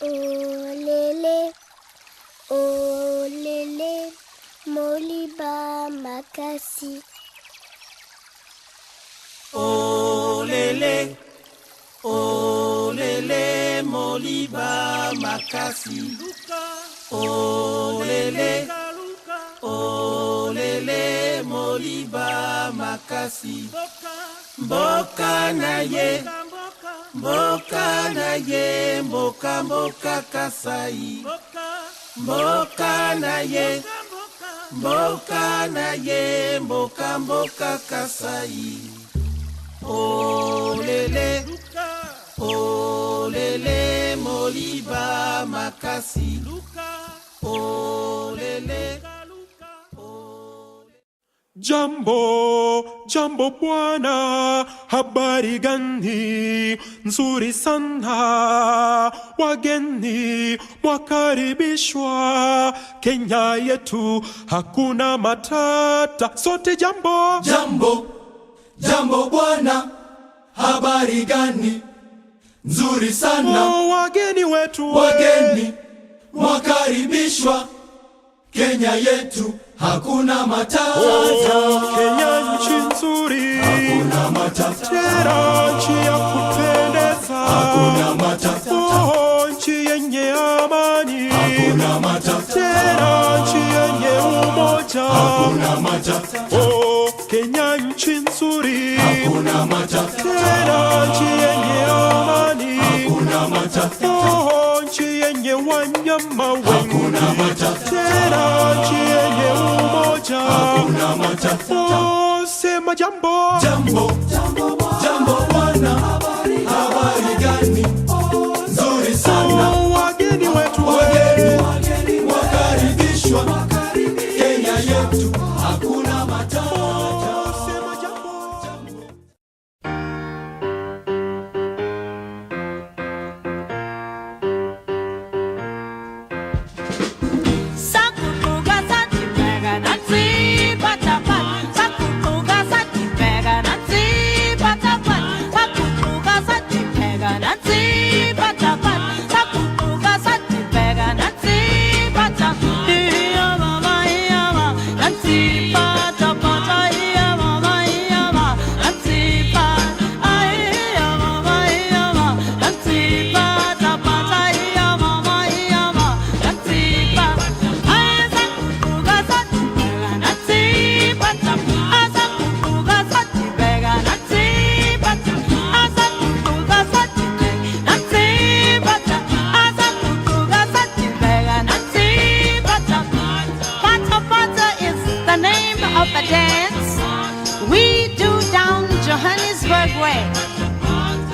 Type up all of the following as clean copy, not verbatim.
Olele, olele, Moliba makasi. Olele, olele, Moliba makasi. Olele, olele, Moliba makasi. Mboka na ye, mboka na ye, mboka mboka kasai. Mboka na ye, mboka na ye, mboka mboka kasai. Olele, olele, Moliba makasi. Olele. Jambo, jambo bwana, habari gani? Nzuri sana, wageni mwakaribishwa. Kenya yetu hakuna matata, sote jambo. Jambo, jambo bwana, habari gani? Nzuri sana, wageni wetu, wageni mwakaribishwa. Kenya yetu hakuna matata. Kenya nchi nzuri, hakuna matata. Tena nchi ya kupendeza, hakuna matata. Nchi yenye amani, hakuna matata. Tena nchi yenye umoja, hakuna matata. Kenya nchi nzuri, hakuna matata. Tena nchi yenye amani, hakuna matata. Nchi yenye wanyama wengi, hakuna matata. Tena nchi yenye umoja, hakuna matata. Sema jambo, jambo, jambo bwana, habari gani? Nzuri sana, wageni wetu, wageni wakaribishwa. Kenya yetu hakuna matata. Sema jambo.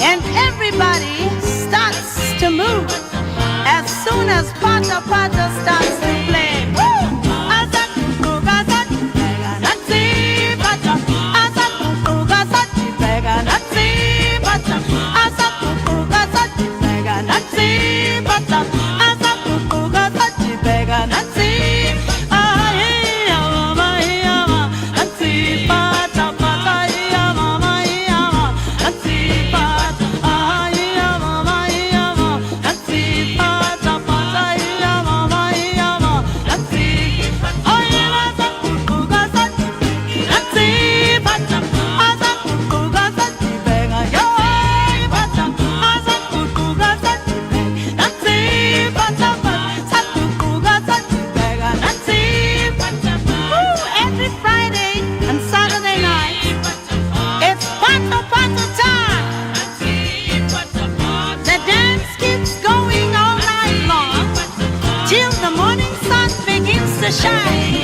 And everybody starts to move as soon as Pata Pata starts to play. Till the morning sun begins to shine.